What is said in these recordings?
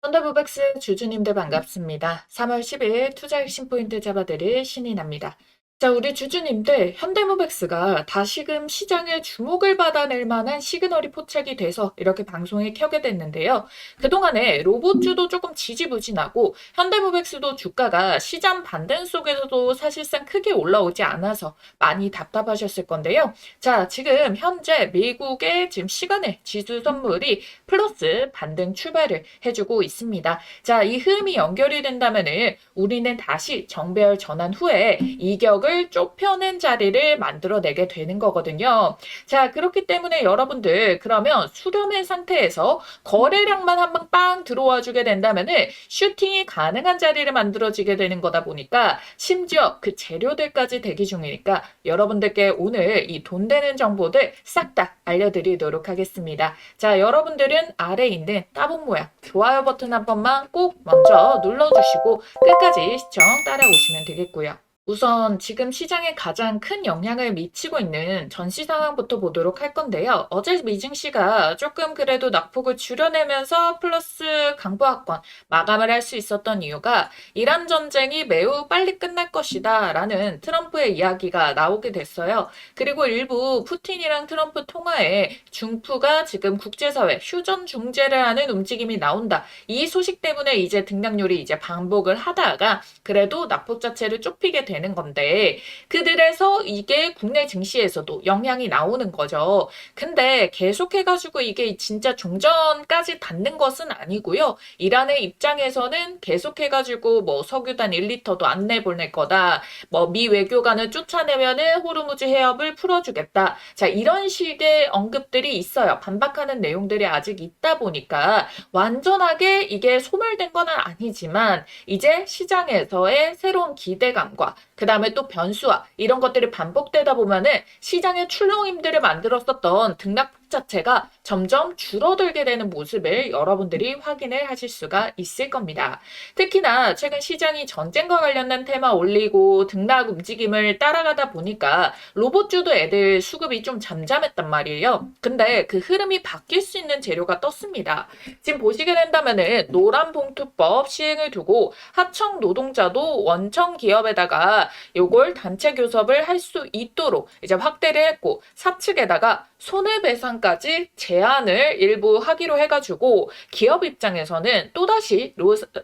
썬더부백스 주주님들 반갑습니다. 3월 10일 투자 핵심 포인트 잡아드릴 신인합니다. 자, 우리 주주님들, 현대모백스가 다시금 시장의 주목을 받아낼 만한 시그널이 포착이 돼서 이렇게 방송에 켜게 됐는데요. 그동안에 로봇주도 조금 지지부진하고 현대모백스도 주가가 시장 반등 속에서도 사실상 크게 올라오지 않아서 많이 답답하셨을 건데요. 자, 지금 현재 미국의 지금 시간의 지수 선물이 플러스 반등 출발을 해주고 있습니다. 자, 이 흐름이 연결이 된다면은 우리는 다시 정배열 전환 후에 이격을 좁혀낸 자리를 만들어내게 되는 거거든요. 자, 그렇기 때문에 여러분들 그러면 수렴의 상태에서 거래량만 한 방 빵 들어와 주게 된다면은 슈팅이 가능한 자리를 만들어지게 되는 거다 보니까 심지어 그 재료들까지 대기 중이니까 여러분들께 오늘 이 돈 되는 정보들 싹 다 알려드리도록 하겠습니다. 자, 여러분들은 아래 있는 따봉 모양 좋아요 버튼 한 번만 꼭 먼저 눌러주시고 끝까지 시청 따라오시면 되겠고요. 우선 지금 시장에 가장 큰 영향을 미치고 있는 전시 상황부터 보도록 할 건데요. 어제 미증시가 조금 그래도 낙폭을 줄여내면서 플러스 강보합권 마감을 할 수 있었던 이유가 이란 전쟁이 매우 빨리 끝날 것이다 라는 트럼프의 이야기가 나오게 됐어요. 그리고 일부 푸틴이랑 트럼프 통화에 중프가 지금 국제사회 휴전 중재를 하는 움직임이 나온다. 이 소식 때문에 이제 등락률이 이제 반복을 하다가 그래도 낙폭 자체를 좁히게 되는 건데 그들에서 이게 국내 증시에서도 영향이 나오는 거죠. 근데 계속해가지고 이게 진짜 종전까지 닿는 것은 아니고요. 이란의 입장에서는 계속해가지고 뭐 석유단 1리터도 안 내보낼 거다. 뭐 미 외교관을 쫓아내면은 호르무즈 해협을 풀어주겠다. 자, 이런 식의 언급들이 있어요. 반박하는 내용들이 아직 있다 보니까 완전하게 이게 소멸된 건 아니지만 이제 시장에서의 새로운 기대감과 그 다음에 또 변수와 이런 것들이 반복되다 보면은 시장의 출렁임들을 만들었었던 등락폭 자체가 점점 줄어들게 되는 모습을 여러분들이 확인을 하실 수가 있을 겁니다. 특히나 최근 시장이 전쟁과 관련된 테마 올리고 등락 움직임을 따라가다 보니까 로봇주도 애들 수급이 좀 잠잠했단 말이에요. 근데 그 흐름이 바뀔 수 있는 재료가 떴습니다. 지금 보시게 된다면은 노란봉투법 시행을 두고 하청 노동자도 원청 기업에다가 요걸 단체 교섭을 할 수 있도록 이제 확대를 했고 사측에다가 손해배상까지 제한을 일부 하기로 해가지고 기업 입장에서는 또다시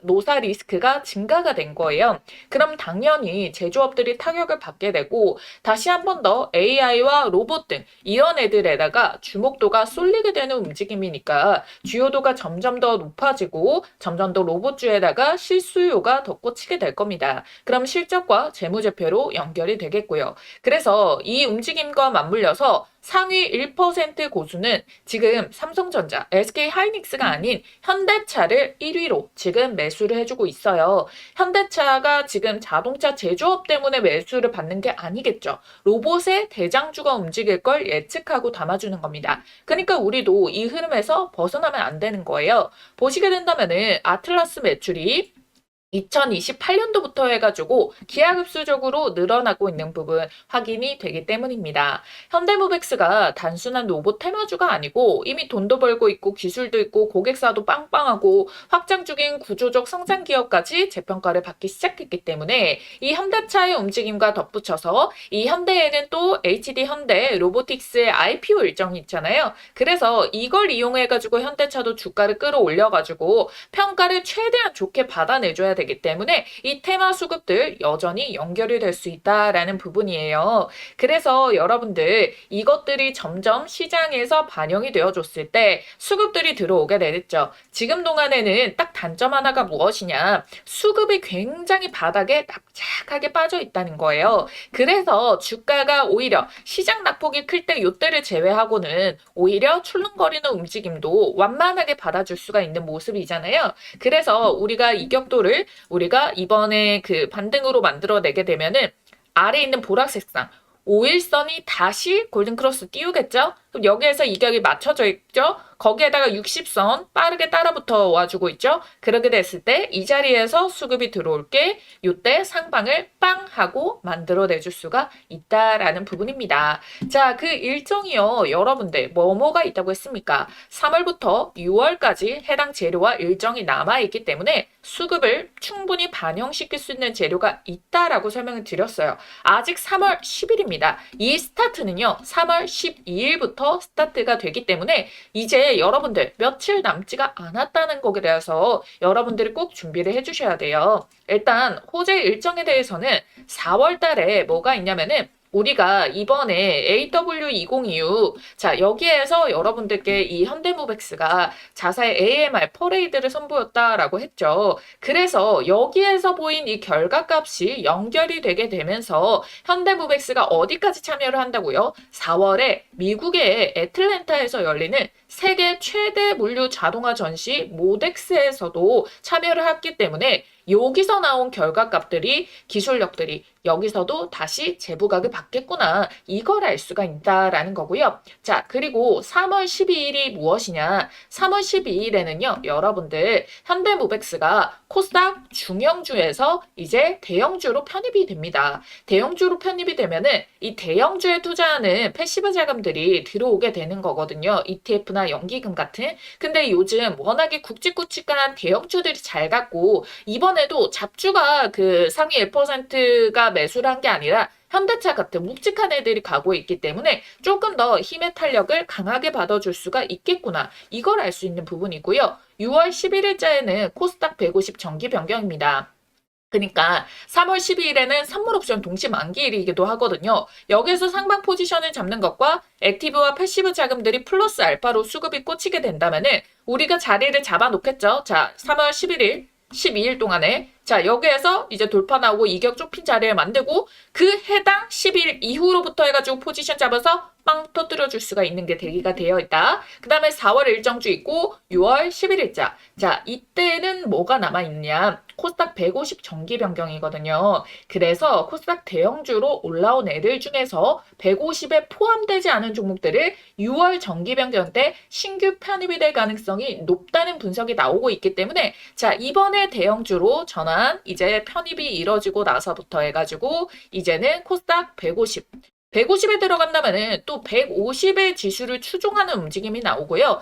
노사 리스크가 증가가 된 거예요. 그럼 당연히 제조업들이 타격을 받게 되고 다시 한 번 더 AI와 로봇 등 이런 애들에다가 주목도가 쏠리게 되는 움직임이니까 주요도가 점점 더 높아지고 점점 더 로봇주에다가 실수요가 더 꽂히게 될 겁니다. 그럼 실적과 재무제표로 연결이 되겠고요. 그래서 이 움직임과 맞물려서 상위 1% 고수는 지금 삼성전자, SK하이닉스가 아닌 현대차를 1위로 지금 매수를 해주고 있어요. 현대차가 지금 자동차 제조업 때문에 매수를 받는 게 아니겠죠. 로봇의 대장주가 움직일 걸 예측하고 담아주는 겁니다. 그러니까 우리도 이 흐름에서 벗어나면 안 되는 거예요. 보시게 된다면은 아틀라스 매출이 2028년도부터 해가지고 기하급수적으로 늘어나고 있는 부분 확인이 되기 때문입니다. 현대모백스가 단순한 로봇 테마주가 아니고 이미 돈도 벌고 있고 기술도 있고 고객사도 빵빵하고 확장 중인 구조적 성장 기업까지 재평가를 받기 시작했기 때문에 이 현대차의 움직임과 덧붙여서 이 현대에는 또 HD 현대 로보틱스의 IPO 일정이 있잖아요. 그래서 이걸 이용해가지고 현대차도 주가를 끌어올려가지고 평가를 최대한 좋게 받아내줘야 되기 때문에 이 테마 수급들 여전히 연결이 될 수 있다라는 부분이에요. 그래서 여러분들 이것들이 점점 시장에서 반영이 되어줬을 때 수급들이 들어오게 되겠죠. 지금 동안에는 딱 단점 하나가 무엇이냐. 수급이 굉장히 바닥에 납작하게 빠져 있다는 거예요. 그래서 주가가 오히려 시장 낙폭이 클 때 요때를 제외하고는 오히려 출렁거리는 움직임도 완만하게 받아줄 수가 있는 모습이잖아요. 그래서 우리가 이격도를 우리가 이번에 그 반등으로 만들어내게 되면은 아래에 있는 보라색상 5일선이 다시 골든크로스 띄우겠죠? 그럼 여기에서 이격이 맞춰져 있죠? 거기에다가 60선 빠르게 따라붙어 와주고 있죠? 그렇게 됐을 때 이 자리에서 수급이 들어올 게 이때 상방을 빵 하고 만들어내줄 수가 있다라는 부분입니다. 자, 그 일정이요. 여러분들 뭐가 있다고 했습니까? 3월부터 6월까지 해당 재료와 일정이 남아있기 때문에 수급을 충분히 반영시킬 수 있는 재료가 있다라고 설명을 드렸어요. 아직 3월 10일입니다. 이 스타트는요. 3월 12일부터 스타트가 되기 때문에 이제 여러분들 며칠 남지가 않았다는 거에 대해서 여러분들이 꼭 준비를 해주셔야 돼요. 일단 호재 일정에 대해서는 4월 달에 뭐가 있냐면은 우리가 이번에 AW2025 자 여기에서 여러분들께 이 현대모백스가 자사의 AMR 퍼레이드를 선보였다라고 했죠. 그래서 여기에서 보인 이 결과값이 연결이 되게 되면서 현대모백스가 어디까지 참여를 한다고요? 4월에 미국의 애틀랜타에서 열리는 세계 최대 물류 자동화 전시 모덱스에서도 참여를 했기 때문에 여기서 나온 결과값들이 기술력들이 여기서도 다시 재부각을 받겠구나 이걸 알 수가 있다라는 거고요. 자 그리고 3월 12일이 무엇이냐 3월 12일에는요 여러분들 현대모백스가 코스닥 중형주에서 이제 대형주로 편입이 됩니다. 대형주로 편입이 되면은 이 대형주에 투자하는 패시브 자금들이 들어오게 되는 거거든요. ETF나 연기금 같은. 근데 요즘 워낙에 굵직굵직한 대형주들이 잘 갔고 이번에도 잡주가 그 상위 1%가 매수를 한 게 아니라 현대차 같은 묵직한 애들이 가고 있기 때문에 조금 더 힘의 탄력을 강하게 받아줄 수가 있겠구나. 이걸 알 수 있는 부분이고요. 6월 11일자에는 코스닥 150 정기 변경입니다. 그러니까 3월 12일에는 선물 옵션 동시 만기일이기도 하거든요. 여기서 상방 포지션을 잡는 것과 액티브와 패시브 자금들이 플러스 알파로 수급이 꽂히게 된다면은 우리가 자리를 잡아 놓겠죠. 자, 3월 11일 12일 동안에 자 여기에서 이제 돌파 나오고 이격 좁힌 자리를 만들고 그 해당 10일 이후로부터 해가지고 포지션 잡아서 빵 터뜨려 줄 수가 있는 게 대기가 되어 있다. 그 다음에 4월 일정주 있고 6월 11일자 자 이때는 뭐가 남아있냐 코스닥 150 정기 변경이거든요. 그래서 코스닥 대형주로 올라온 애들 중에서 150에 포함되지 않은 종목들을 6월 정기 변경 때 신규 편입이 될 가능성이 높다는 분석이 나오고 있기 때문에 자 이번에 대형주로 전환 이제 편입이 이뤄지고 나서부터 해가지고 이제는 코스닥 150 150에 들어간다면은 또 150의 지수를 추종하는 움직임이 나오고요.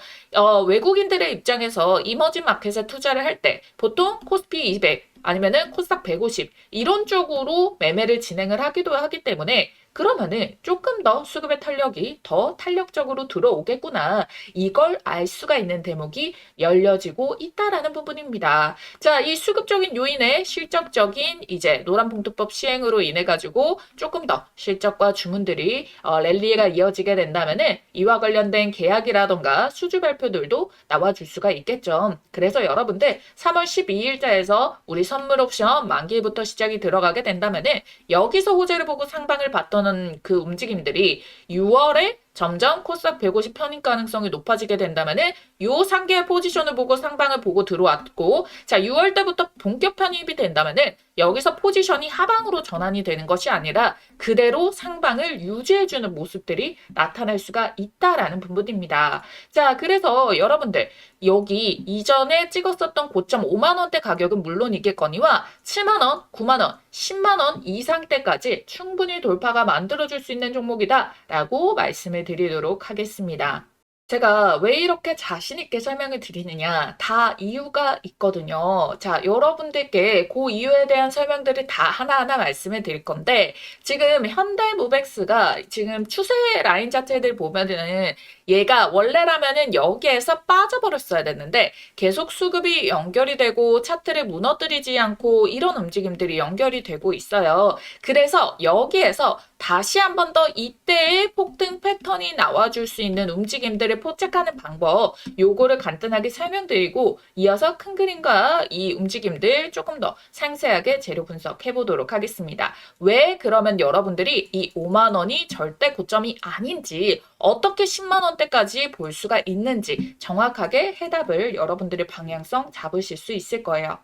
외국인들의 입장에서 이머징 마켓에 투자를 할 때 보통 코스피 200 아니면은 코스닥 150 이런 쪽으로 매매를 진행을 하기도 하기 때문에 그러면은 조금 더 수급의 탄력이 더 탄력적으로 들어오겠구나. 이걸 알 수가 있는 대목이 열려지고 있다라는 부분입니다. 자, 이 수급적인 요인의 실적적인 이제 노란봉투법 시행으로 인해 가지고 조금 더 실적과 주문들이 랠리가 이어지게 된다면은 이와 관련된 계약이라던가 수주 발표들도 나와줄 수가 있겠죠. 그래서 여러분들 3월 12일자에서 우리 선물 옵션 만기부터 시작이 들어가게 된다면은 여기서 호재를 보고 상방을 봤던 그 움직임들이 6월에 점점 코스닥 150 편입 가능성이 높아지게 된다면은 요 상계의 포지션을 보고 상방을 보고 들어왔고 자 6월 때부터 본격 편입이 된다면은 여기서 포지션이 하방으로 전환이 되는 것이 아니라 그대로 상방을 유지해주는 모습들이 나타날 수가 있다라는 부분입니다. 자 그래서 여러분들 여기 이전에 찍었었던 고점 5만 원대 가격은 물론이겠거니와 7만 원, 9만 원, 10만 원 이상대까지 충분히 돌파가 만들어줄 수 있는 종목이다 라고 말씀을 드리도록 하겠습니다. 제가 왜 이렇게 자신 있게 설명을 드리느냐 다 이유가 있거든요. 자, 여러분들께 그 이유에 대한 설명들을 다 하나하나 말씀을 드릴 건데 지금 현대모백스가 지금 추세 라인 자체들 보면은 얘가 원래라면은 여기에서 빠져버렸어야 됐는데 계속 수급이 연결이 되고 차트를 무너뜨리지 않고 이런 움직임들이 연결이 되고 있어요. 그래서 여기에서 다시 한 번 더 이때의 폭등 패턴이 나와줄 수 있는 움직임들을 포착하는 방법 요거를 간단하게 설명드리고 이어서 큰 그림과 이 움직임들 조금 더 상세하게 재료 분석해 보도록 하겠습니다. 왜 그러면 여러분들이 이 5만 원이 절대 고점이 아닌지 어떻게 10만 원대까지 볼 수가 있는지 정확하게 해답을 여러분들의 방향성 잡으실 수 있을 거예요.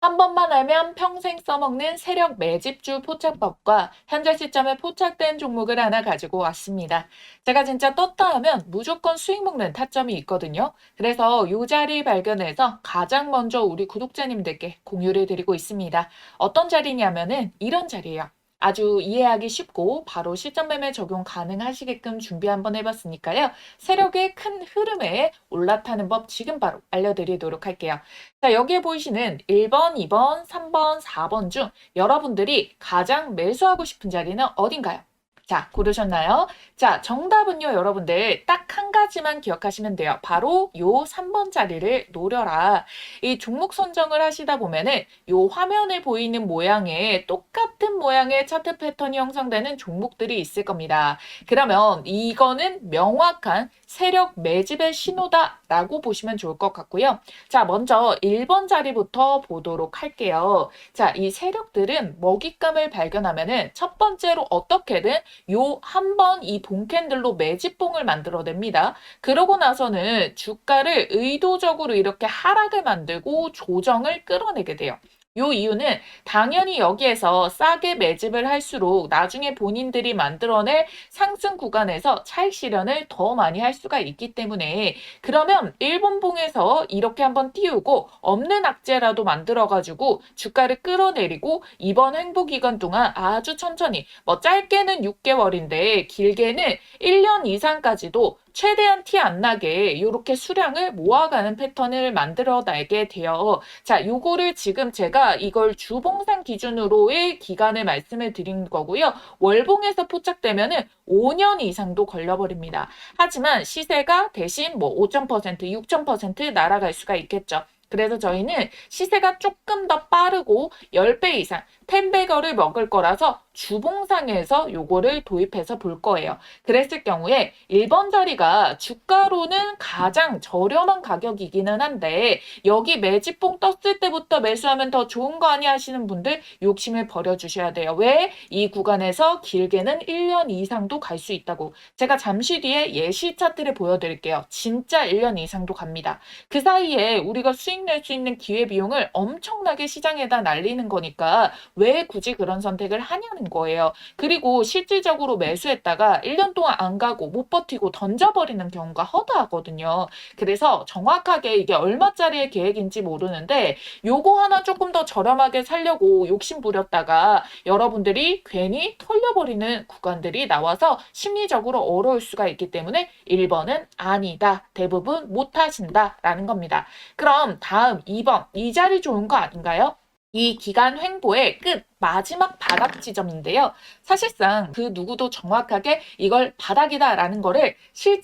한 번만 알면 평생 써먹는 세력 매집주 포착법과 현재 시점에 포착된 종목을 하나 가지고 왔습니다. 제가 진짜 떴다 하면 무조건 수익 먹는 타점이 있거든요. 그래서 이 자리 발견해서 가장 먼저 우리 구독자님들께 공유를 드리고 있습니다. 어떤 자리냐면은 이런 자리예요. 아주 이해하기 쉽고 바로 실전 매매 적용 가능하시게끔 준비 한번 해봤으니까요. 세력의 큰 흐름에 올라타는 법 지금 바로 알려드리도록 할게요. 자, 여기에 보이시는 1번, 2번, 3번, 4번 중 여러분들이 가장 매수하고 싶은 자리는 어딘가요? 자, 고르셨나요? 자, 정답은요, 여러분들 딱 한 가지만 기억하시면 돼요. 바로 요 3번 자리를 노려라. 이 종목 선정을 하시다 보면은 요 화면에 보이는 모양의 똑같은 모양의 차트 패턴이 형성되는 종목들이 있을 겁니다. 그러면 이거는 명확한 세력 매집의 신호다라고 보시면 좋을 것 같고요. 자, 먼저 1번 자리부터 보도록 할게요. 자, 이 세력들은 먹잇감을 발견하면은 첫 번째로 어떻게든 요 한 번 이 동캔들로 매집봉을 만들어냅니다. 그러고 나서는 주가를 의도적으로 이렇게 하락을 만들고 조정을 끌어내게 돼요. 요 이유는 당연히 여기에서 싸게 매집을 할수록 나중에 본인들이 만들어낼 상승 구간에서 차익 실현을 더 많이 할 수가 있기 때문에 그러면 일본봉에서 이렇게 한번 띄우고 없는 악재라도 만들어가지고 주가를 끌어내리고 이번 횡보 기간 동안 아주 천천히 뭐 짧게는 6개월인데 길게는 1년 이상까지도 최대한 티 안 나게 이렇게 수량을 모아가는 패턴을 만들어내게 돼요. 자, 요거를 지금 제가 이걸 주봉상 기준으로의 기간을 말씀을 드린 거고요. 월봉에서 포착되면은 5년 이상도 걸려버립니다. 하지만 시세가 대신 뭐 5,000%, 6,000% 날아갈 수가 있겠죠. 그래서 저희는 시세가 조금 더 빠르고 10배 이상, 10배거를 먹을 거라서 주봉상에서 요거를 도입해서 볼 거예요. 그랬을 경우에 1번 자리가 주가로는 가장 저렴한 가격이기는 한데 여기 매집봉 떴을 때부터 매수하면 더 좋은 거 아니야 하시는 분들 욕심을 버려주셔야 돼요. 왜? 이 구간에서 길게는 1년 이상도 갈 수 있다고. 제가 잠시 뒤에 예시 차트를 보여드릴게요. 진짜 1년 이상도 갑니다. 그 사이에 우리가 수익 낼 수 있는 기회비용을 엄청나게 시장에다 날리는 거니까 왜 굳이 그런 선택을 하냐는 거예요. 그리고 실질적으로 매수했다가 1년 동안 안 가고 못 버티고 던져버리는 경우가 허다하거든요. 그래서 정확하게 이게 얼마짜리의 계획인지 모르는데 요거 하나 조금 더 저렴하게 살려고 욕심 부렸다가 여러분들이 괜히 털려버리는 구간들이 나와서 심리적으로 어려울 수가 있기 때문에 1번은 아니다. 대부분 못 하신다 라는 겁니다. 그럼 다음 2번 이 자리 좋은 거 아닌가요? 이 기간 횡보의 끝 마지막 바닥 지점인데요. 사실상 그 누구도 정확하게 이걸 바닥이다라는 거를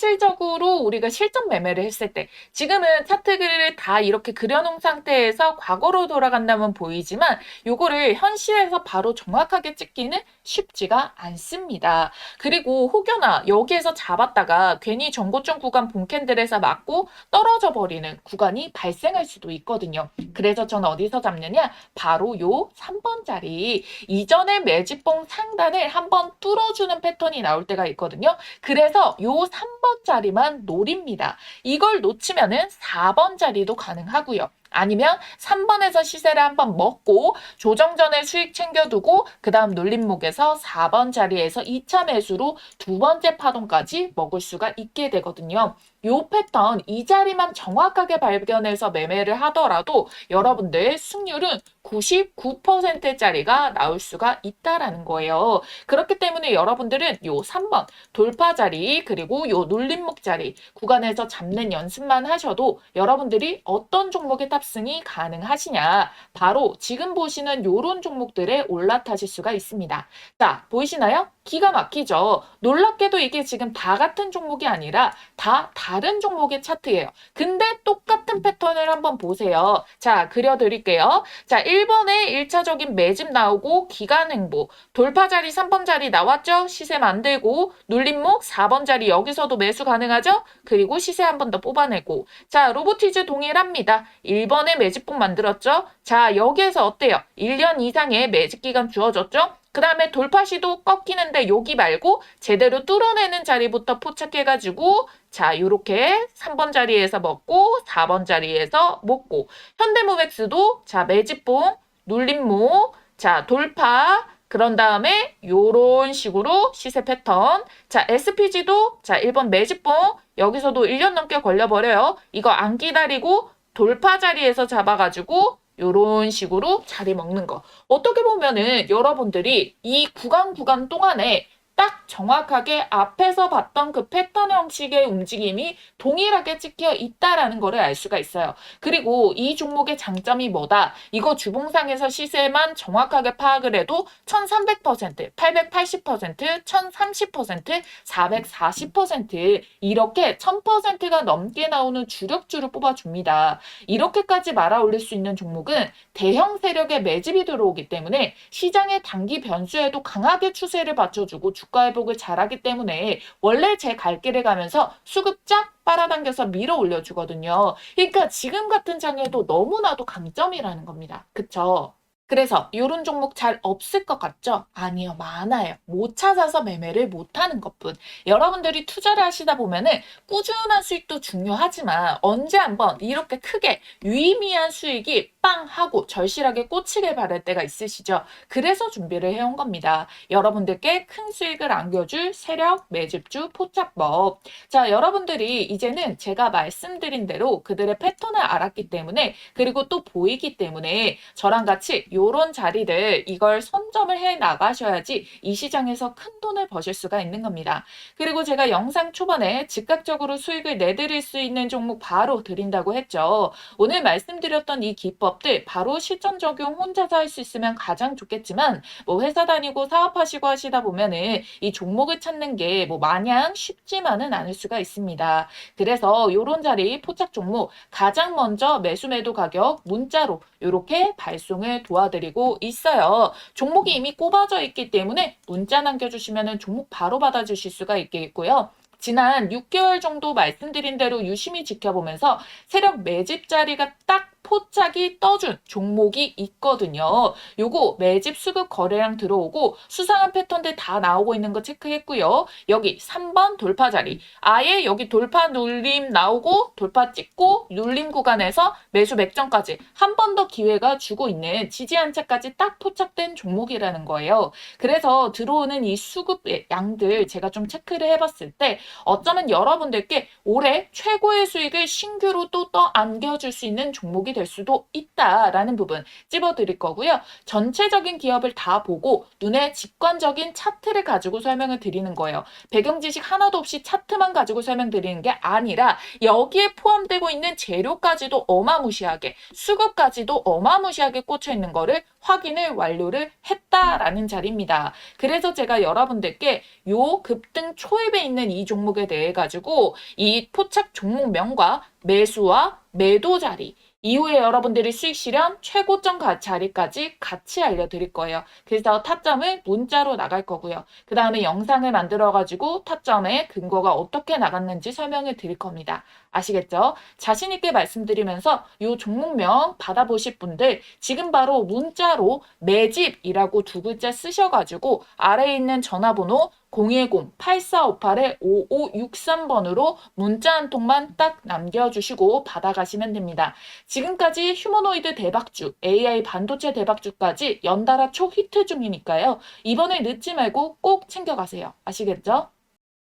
실질적으로 우리가 실전 매매를 했을 때 지금은 차트를 다 이렇게 그려놓은 상태에서 과거로 돌아간다면 보이지만 요거를 현실에서 바로 정확하게 찍기는 쉽지가 않습니다. 그리고 혹여나 여기에서 잡았다가 괜히 전고점 구간 본캔들에서 맞고 떨어져 버리는 구간이 발생할 수도 있거든요. 그래서 저는 어디서 잡느냐? 바로 요 3번 자리 이전의 매집봉 상단을 한번 뚫어주는 패턴이 나올 때가 있거든요. 그래서 요 3번 자리만 노립니다. 이걸 놓치면은 4번 자리도 가능하고요. 아니면 3번에서 시세를 한번 먹고 조정 전에 수익 챙겨두고 그 다음 눌림목에서 4번 자리에서 2차 매수로 두 번째 파동까지 먹을 수가 있게 되거든요. 요 패턴 이 자리만 정확하게 발견해서 매매를 하더라도 여러분들 승률은 99%짜리가 나올 수가 있다라는 거예요. 그렇기 때문에 여러분들은 요 3번 돌파 자리 그리고 요 눌림목 자리 구간에서 잡는 연습만 하셔도 여러분들이 어떤 종목의 탑승이 가능하시냐 바로 지금 보시는 요런 종목들에 올라타실 수가 있습니다. 자, 보이시나요? 기가 막히죠. 놀랍게도 이게 지금 다 같은 종목이 아니라 다 다른 종목의 차트예요. 근데 똑같은 패턴을 한번 보세요. 자, 그려드릴게요. 자, 1번에 1차적인 매집 나오고 기간 횡보, 돌파 자리 3번 자리 나왔죠? 시세 만들고 눌림목 4번 자리 여기서도 매수 가능하죠? 그리고 시세 한 번 더 뽑아내고 자, 로보티즈 동일합니다. 1번에 매집봉 만들었죠? 자, 여기에서 어때요? 1년 이상의 매집 기간 주어졌죠? 그 다음에 돌파 시도 꺾이는데 여기 말고 제대로 뚫어내는 자리부터 포착해가지고 자, 요렇게 3번 자리에서 먹고 4번 자리에서 먹고 현대모백스도 자, 매집봉, 눌림목, 자, 돌파 그런 다음에 요런 식으로 시세 패턴 자, SPG도 자, 1번 매집봉 여기서도 1년 넘게 걸려버려요. 이거 안 기다리고 돌파 자리에서 잡아가지고 요런 식으로 자리 먹는 거. 어떻게 보면은 여러분들이 이 구간 동안에 딱 정확하게 앞에서 봤던 그 패턴 형식의 움직임이 동일하게 찍혀 있다라는 거를 알 수가 있어요. 그리고 이 종목의 장점이 뭐다? 이거 주봉상에서 시세만 정확하게 파악을 해도 1300%, 880%, 1030%, 440% 이렇게 1000%가 넘게 나오는 주력주를 뽑아줍니다. 이렇게까지 말아 올릴 수 있는 종목은 대형 세력의 매집이 들어오기 때문에 시장의 단기 변수에도 강하게 추세를 받쳐주고 주가 회복을 잘하기 때문에 원래 제 갈 길을 가면서 수급 쫙 빨아당겨서 밀어 올려주거든요. 그러니까 지금 같은 장에도 너무나도 강점이라는 겁니다. 그쵸? 그래서 이런 종목 잘 없을 것 같죠? 아니요, 많아요. 못 찾아서 매매를 못하는 것뿐. 여러분들이 투자를 하시다 보면은 꾸준한 수익도 중요하지만 언제 한번 이렇게 크게 유의미한 수익이 빵 하고 절실하게 꽂히길 바랄 때가 있으시죠? 그래서 준비를 해온 겁니다. 여러분들께 큰 수익을 안겨줄 세력, 매집주, 포착법. 자, 여러분들이 이제는 제가 말씀드린 대로 그들의 패턴을 알았기 때문에 그리고 또 보이기 때문에 저랑 같이 요런 자리를 이걸 선점을 해 나가셔야지 이 시장에서 큰 돈을 버실 수가 있는 겁니다. 그리고 제가 영상 초반에 즉각적으로 수익을 내드릴 수 있는 종목 바로 드린다고 했죠. 오늘 말씀드렸던 이 기법들 바로 실전 적용 혼자서 할 수 있으면 가장 좋겠지만 뭐 회사 다니고 사업하시고 하시다 보면은 이 종목을 찾는 게 뭐 마냥 쉽지만은 않을 수가 있습니다. 그래서 요런 자리 포착 종목 가장 먼저 매수 매도 가격 문자로 이렇게 발송을 도와드리고 있어요. 종목이 이미 꼽아져 있기 때문에 문자 남겨주시면 종목 바로 받아주실 수가 있겠고요. 지난 6개월 정도 말씀드린 대로 유심히 지켜보면서 세력 매집 자리가 딱 포착이 떠준 종목이 있거든요. 요거 매집 수급 거래량 들어오고 수상한 패턴들 다 나오고 있는 거 체크했고요. 여기 3번 돌파 자리. 아예 여기 돌파 눌림 나오고 돌파 찍고 눌림 구간에서 매수 맥점까지 한 번 더 기회가 주고 있는 지지 한 채까지 딱 포착된 종목이라는 거예요. 그래서 들어오는 이 수급의 양들 제가 좀 체크를 해봤을 때 어쩌면 여러분들께 올해 최고의 수익을 신규로 또 안겨줄 수 있는 종목이 될 수도 있다라는 부분 찝어드릴 거고요. 전체적인 기업을 다 보고 눈에 직관적인 차트를 가지고 설명을 드리는 거예요. 배경 지식 하나도 없이 차트만 가지고 설명드리는 게 아니라 여기에 포함되고 있는 재료까지도 어마무시하게 수급까지도 어마무시하게 꽂혀 있는 거를 확인을 완료를 했다라는 자리입니다. 그래서 제가 여러분들께 요 급등 초입에 있는 이 종목에 대해 가지고 이 포착 종목명과 매수와 매도 자리 이후에 여러분들이 수익 실현 최고점 자리까지 같이 알려드릴 거예요. 그래서 타점을 문자로 나갈 거고요. 그 다음에 영상을 만들어가지고 타점의 근거가 어떻게 나갔는지 설명을 드릴 겁니다. 아시겠죠? 자신 있게 말씀드리면서 이 종목명 받아보실 분들 지금 바로 문자로 매집이라고 두 글자 쓰셔가지고 아래에 있는 전화번호 010-8458-5563번으로 문자 한 통만 딱 남겨주시고 받아가시면 됩니다. 지금까지 휴머노이드 대박주, AI 반도체 대박주까지 연달아 초히트 중이니까요. 이번에 늦지 말고 꼭 챙겨가세요. 아시겠죠?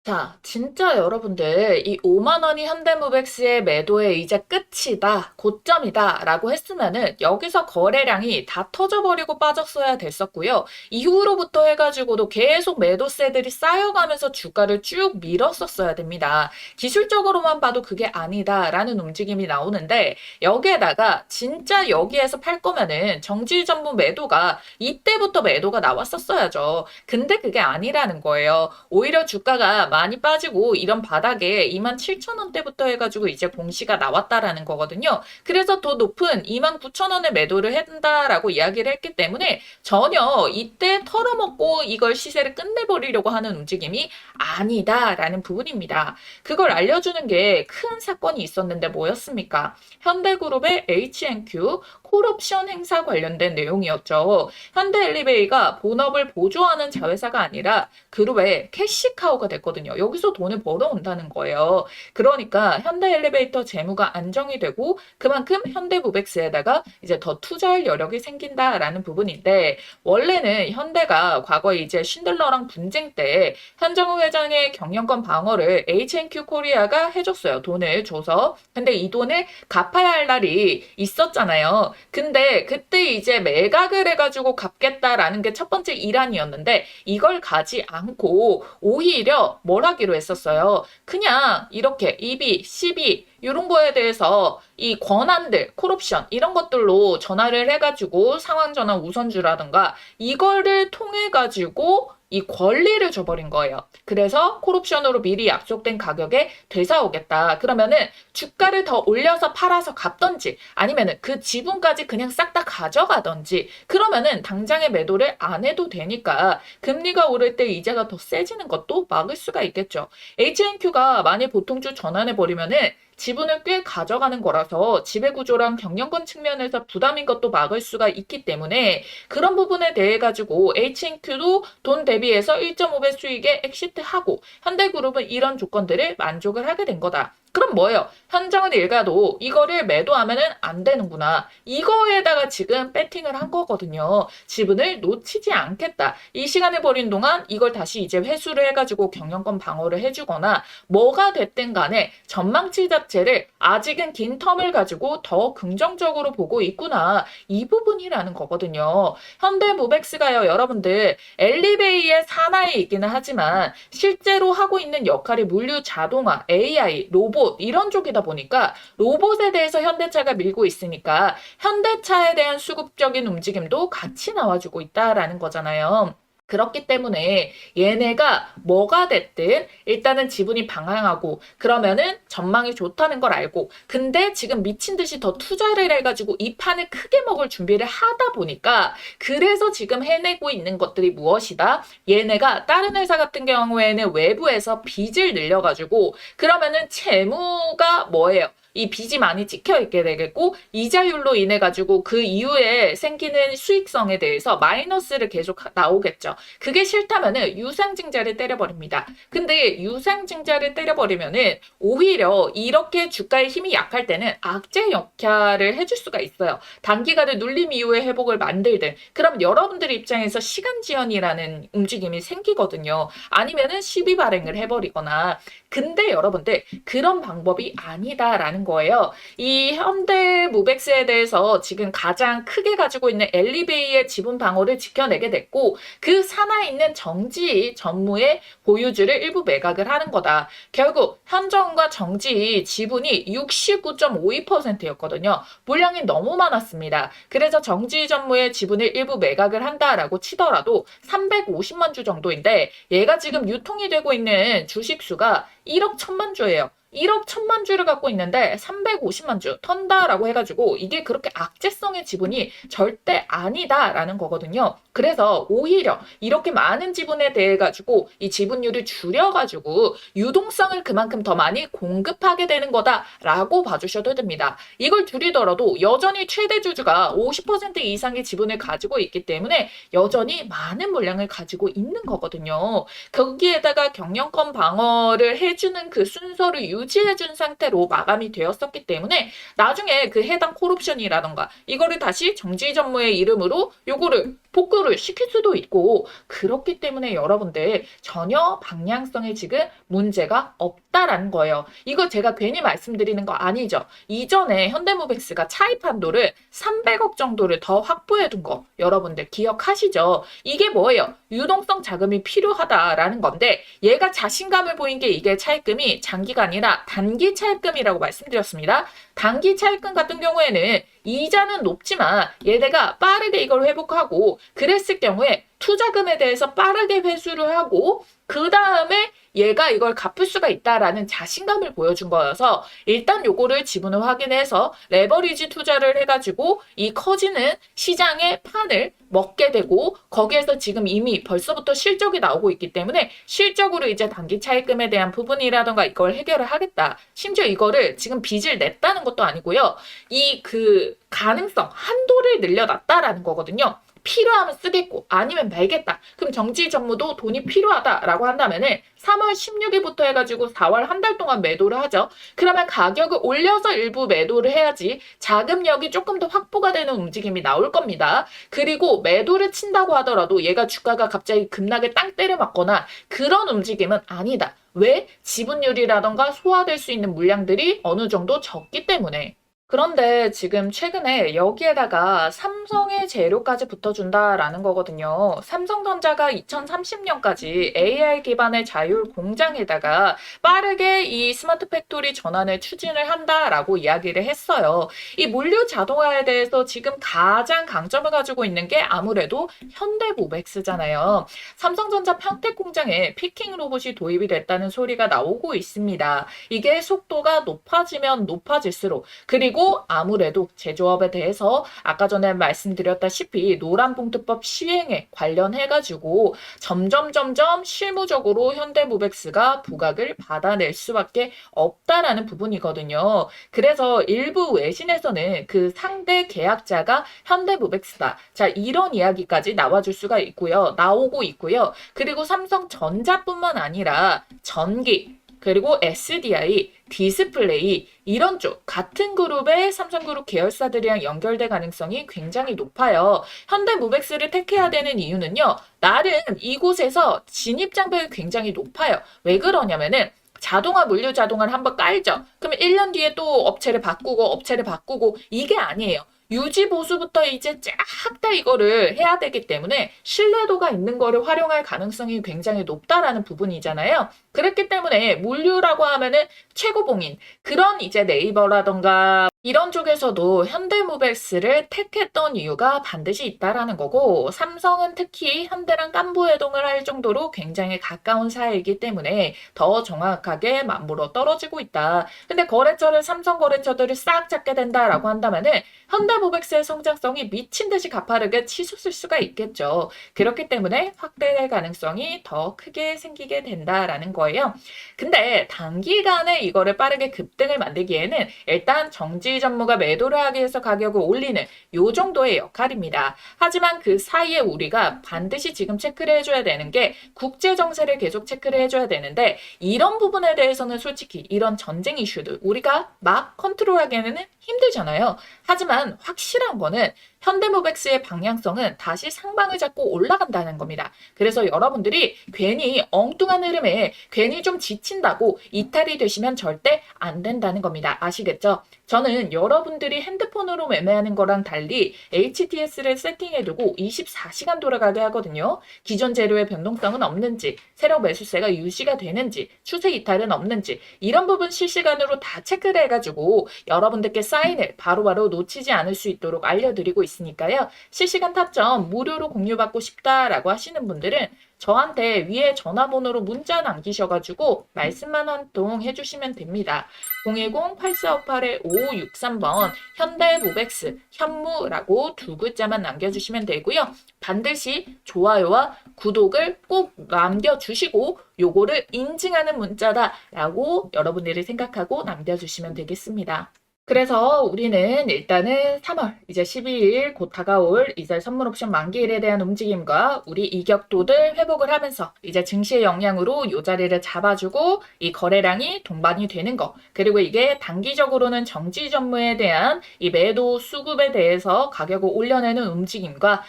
자, 진짜 여러분들 이 5만 원이 현대모백스의 매도의 이제 끝이다, 고점이다 라고 했으면은 여기서 거래량이 다 터져버리고 빠졌어야 됐었고요. 이후로부터 해가지고도 계속 매도세들이 쌓여가면서 주가를 쭉 밀었었어야 됩니다. 기술적으로만 봐도 그게 아니다라는 움직임이 나오는데 여기에다가 진짜 여기에서 팔 거면은 정지 전부 매도가 이때부터 매도가 나왔었어야죠. 근데 그게 아니라는 거예요. 오히려 주가가 많이 빠지고 이런 바닥에 27,000원대부터 해가지고 이제 공시가 나왔다라는 거거든요. 그래서 더 높은 29,000원에 매도를 한다라고 이야기를 했기 때문에 전혀 이때 털어먹고 이걸 시세를 끝내버리려고 하는 움직임이 아니다라는 부분입니다. 그걸 알려주는 게 큰 사건이 있었는데 뭐였습니까? 현대그룹의 HNQ 콜옵션 행사 관련된 내용이었죠. 현대엘리베이가 본업을 보조하는 자회사가 아니라 그룹의 캐시카우가 됐거든요. 여기서 돈을 벌어온다는 거예요. 그러니까 현대엘리베이터 재무가 안정이 되고 그만큼 현대무백스에다가 이제 더 투자할 여력이 생긴다라는 부분인데 원래는 현대가 과거에 이제 쉰들러랑 분쟁 때 현정우 회장의 경영권 방어를 HNQ 코리아가 해줬어요. 돈을 줘서. 근데 이 돈을 갚아야 할 날이 있었잖아요. 근데 그때 이제 매각을 해가지고 갚겠다라는 게 첫 번째 일환이었는데 이걸 가지 않고 오히려 뭘 하기로 했었어요. 그냥 이렇게 EB, CB 이런 거에 대해서 이 권한들, 콜옵션 이런 것들로 전화를 해가지고 상황전환 우선주라든가 이거를 통해 가지고 이 권리를 줘버린 거예요. 그래서 콜옵션으로 미리 약속된 가격에 되사오겠다. 그러면은 주가를 더 올려서 팔아서 갚던지 아니면은 그 지분까지 그냥 싹 다 가져가던지 그러면은 당장의 매도를 안 해도 되니까 금리가 오를 때 이자가 더 세지는 것도 막을 수가 있겠죠. HNQ가 만일 보통주 전환해버리면은 지분을 꽤 가져가는 거라서 지배구조랑 경영권 측면에서 부담인 것도 막을 수가 있기 때문에 그런 부분에 대해 가지고 HNQ도 돈 대비해서 1.5배 수익에 엑시트하고 현대그룹은 이런 조건들을 만족을 하게 된 거다. 그럼 뭐예요? 현정은 일가도 이거를 매도하면은 안 되는구나. 이거에다가 지금 배팅을 한 거거든요. 지분을 놓치지 않겠다. 이 시간을 버린 동안 이걸 다시 이제 회수를 해가지고 경영권 방어를 해주거나 뭐가 됐든 간에 전망치 자체를 아직은 긴 텀을 가지고 더 긍정적으로 보고 있구나. 이 부분이라는 거거든요. 현대무백스가요, 여러분들 엘리베이의 산하에 있기는 하지만 실제로 하고 있는 역할이 물류 자동화, AI, 로봇 이런 쪽이다 보니까 로봇에 대해서 현대차가 밀고 있으니까 현대차에 대한 수급적인 움직임도 같이 나와주고 있다라는 거잖아요. 그렇기 때문에 얘네가 뭐가 됐든 일단은 지분이 방향하고 그러면은 전망이 좋다는 걸 알고 근데 지금 미친 듯이 더 투자를 해가지고 이 판을 크게 먹을 준비를 하다 보니까 그래서 지금 해내고 있는 것들이 무엇이다? 얘네가 다른 회사 같은 경우에는 외부에서 빚을 늘려가지고 그러면은 채무가 뭐예요? 이 빚이 많이 찍혀 있게 되겠고 이자율로 인해 가지고 그 이후에 생기는 수익성에 대해서 마이너스를 계속 나오겠죠. 그게 싫다면은 유상증자를 때려버립니다. 근데 유상증자를 때려버리면은 오히려 이렇게 주가의 힘이 약할 때는 악재 역할을 해줄 수가 있어요. 단기간에 눌림 이후에 회복을 만들든 그럼 여러분들 입장에서 시간 지연이라는 움직임이 생기거든요. 아니면은 시비 발행을 해버리거나 근데 여러분들 그런 방법이 아니다라는 거예요. 이 현대무백스에 대해서 지금 가장 크게 가지고 있는 엘리베이의 지분 방어를 지켜내게 됐고 그 산하에 있는 정지 전무의 보유주를 일부 매각을 하는 거다. 결국 현정과 정지 지분이 69.52%였거든요. 물량이 너무 많았습니다. 그래서 정지 전무의 지분을 일부 매각을 한다라고 치더라도 350만 주 정도인데 얘가 지금 유통이 되고 있는 주식수가 1억 1천만 주예요. 1억 1천만 주를 갖고 있는데 350만 주 턴다라고 해가지고 이게 그렇게 악재성의 지분이 절대 아니다라는 거거든요. 그래서 오히려 이렇게 많은 지분에 대해 가지고 이 지분율을 줄여가지고 유동성을 그만큼 더 많이 공급하게 되는 거다라고 봐주셔도 됩니다. 이걸 줄이더라도 여전히 최대 주주가 50% 이상의 지분을 가지고 있기 때문에 여전히 많은 물량을 가지고 있는 거거든요. 거기에다가 경영권 방어를 해주는 그 순서를 유지해준 상태로 마감이 되었었기 때문에 나중에 그 해당 콜옵션이라던가 이거를 다시 정지전무의 이름으로 요거를 복구를 시킬 수도 있고 그렇기 때문에 여러분들 전혀 방향성에 지금 문제가 없다라는 거예요. 이거 제가 괜히 말씀드리는 거 아니죠. 이전에 현대무백스가 차입 한도를 300억 정도를 더 확보해 둔 거 여러분들 기억하시죠? 이게 뭐예요? 유동성 자금이 필요하다라는 건데 얘가 자신감을 보인 게 이게 차입금이 장기가 아니라 단기 차입금이라고 말씀드렸습니다. 단기 차입금 같은 경우에는 이자는 높지만 얘네가 빠르게 이걸 회복하고 그랬을 경우에 투자금에 대해서 빠르게 회수를 하고 그 다음에 얘가 이걸 갚을 수가 있다라는 자신감을 보여준 거여서 일단 요거를 지분을 확인해서 레버리지 투자를 해가지고 이 커지는 시장의 판을 먹게 되고 거기에서 지금 이미 벌써부터 실적이 나오고 있기 때문에 실적으로 이제 단기 차입금에 대한 부분이라던가 이걸 해결을 하겠다. 심지어 이거를 지금 빚을 냈다는 것도 아니고요. 이 그 가능성, 한도를 늘려놨다라는 거거든요. 필요하면 쓰겠고 아니면 말겠다. 그럼 정지 전무도 돈이 필요하다라고 한다면은 3월 16일부터 해가지고 4월 한 달 동안 매도를 하죠. 그러면 가격을 올려서 일부 매도를 해야지 자금력이 조금 더 확보가 되는 움직임이 나올 겁니다. 그리고 매도를 친다고 하더라도 얘가 주가가 갑자기 급락에 땅 때려 맞거나 그런 움직임은 아니다. 왜? 지분율이라던가 소화될 수 있는 물량들이 어느 정도 적기 때문에. 그런데 지금 최근에 여기에다가 삼성의 재료까지 붙어준다라는 거거든요. 삼성전자가 2030년까지 AI 기반의 자율 공장에다가 빠르게 이 스마트 팩토리 전환을 추진을 한다라고 이야기를 했어요. 이 물류 자동화에 대해서 지금 가장 강점을 가지고 있는 게 아무래도 현대모백스잖아요. 삼성전자 평택 공장에 피킹 로봇이 도입이 됐다는 소리가 나오고 있습니다. 이게 속도가 높아지면 높아질수록 그리고 아무래도 제조업에 대해서 아까 전에 말씀드렸다시피 노란봉투법 시행에 관련해가지고 점점 실무적으로 현대모백스가 부각을 받아낼 수밖에 없다라는 부분이거든요. 그래서 일부 외신에서는 그 상대 계약자가 현대모백스다. 자, 이런 이야기까지 나와줄 수가 있고요. 나오고 있고요. 그리고 삼성전자뿐만 아니라 전기, 그리고 SDI, 디스플레이 이런 쪽 같은 그룹의 삼성그룹 계열사들이랑 연결될 가능성이 굉장히 높아요. 현대모백스를 택해야 되는 이유는요. 나름 이곳에서 진입 장벽이 굉장히 높아요. 왜 그러냐면은 자동화 물류 자동화를 한번 깔죠. 그러면 1년 뒤에 또 업체를 바꾸고 이게 아니에요. 유지 보수부터 이제 쫙 다 이거를 해야 되기 때문에 신뢰도가 있는 거를 활용할 가능성이 굉장히 높다라는 부분이잖아요. 그렇기 때문에 물류라고 하면은 최고봉인 그런 이제 네이버라던가 이런 쪽에서도 현대모백스를 택했던 이유가 반드시 있다라는 거고 삼성은 특히 현대랑 깜부회동을 할 정도로 굉장히 가까운 사이이기 때문에 더 정확하게 맞물어 떨어지고 있다. 근데 거래처를 삼성 거래처들을 싹 잡게 된다라고 한다면은 현대모백스의 성장성이 미친 듯이 가파르게 치솟을 수가 있겠죠. 그렇기 때문에 확대될 가능성이 더 크게 생기게 된다라는 거예요. 근데 단기간에 이거를 빠르게 급등을 만들기에는 일단 정지 전무가 매도를 하기 위해서 가격을 올리는 요 정도의 역할입니다. 하지만 그 사이에 우리가 반드시 지금 체크를 해줘야 되는 게 국제 정세를 계속 체크를 해줘야 되는데 이런 부분에 대해서는 솔직히 이런 전쟁 이슈들 우리가 막 컨트롤하기에는 힘들잖아요. 하지만 확실한 거는 현대모백스의 방향성은 다시 상방을 잡고 올라간다는 겁니다. 그래서 여러분들이 괜히 엉뚱한 흐름에 괜히 좀 지친다고 이탈이 되시면 절대 안 된다는 겁니다. 아시겠죠? 저는 여러분들이 핸드폰으로 매매하는 거랑 달리 HTS를 세팅해두고 24시간 돌아가게 하거든요. 기존 재료의 변동성은 없는지, 세력 매수세가 유지가 되는지, 추세 이탈은 없는지 이런 부분 실시간으로 다 체크를 해가지고 여러분들께 사인을 바로바로 놓치지 않을 수 있도록 알려드리고 있으니까요. 실시간 타점 무료로 공유받고 싶다라고 하시는 분들은 저한테 위에 전화번호로 문자 남기셔가지고 말씀만 한 통 해주시면 됩니다. 010-8458-5563번 현대모백스 현무라고 두 글자만 남겨주시면 되고요. 반드시 좋아요와 구독을 꼭 남겨주시고 요거를 인증하는 문자다라고 여러분들이 생각하고 남겨주시면 되겠습니다. 그래서 우리는 일단은 3월 이제 12일 곧 다가올 이제 선물 옵션 만기일에 대한 움직임과 우리 이격도들 회복을 하면서 이제 증시의 영향으로 요 자리를 잡아주고 이 거래량이 동반이 되는 거 그리고 이게 단기적으로는 정지 전무에 대한 이 매도 수급에 대해서 가격을 올려내는 움직임과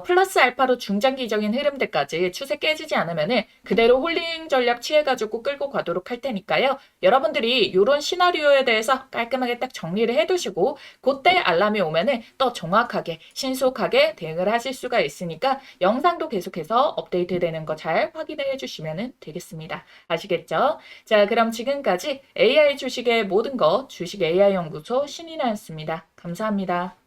플러스 알파로 중장기적인 흐름들까지 추세 깨지지 않으면은 그대로 홀링 전략 취해가지고 끌고 가도록 할 테니까요. 여러분들이 이런 시나리오에 대해서 깔끔하게 딱 정리를 해두시고 그때 알람이 오면은 또 정확하게 신속하게 대응을 하실 수가 있으니까 영상도 계속해서 업데이트 되는 거 잘 확인을 해주시면 되겠습니다. 아시겠죠? 자, 그럼 지금까지 AI 주식의 모든 것 주식 AI 연구소 신인아였습니다. 감사합니다.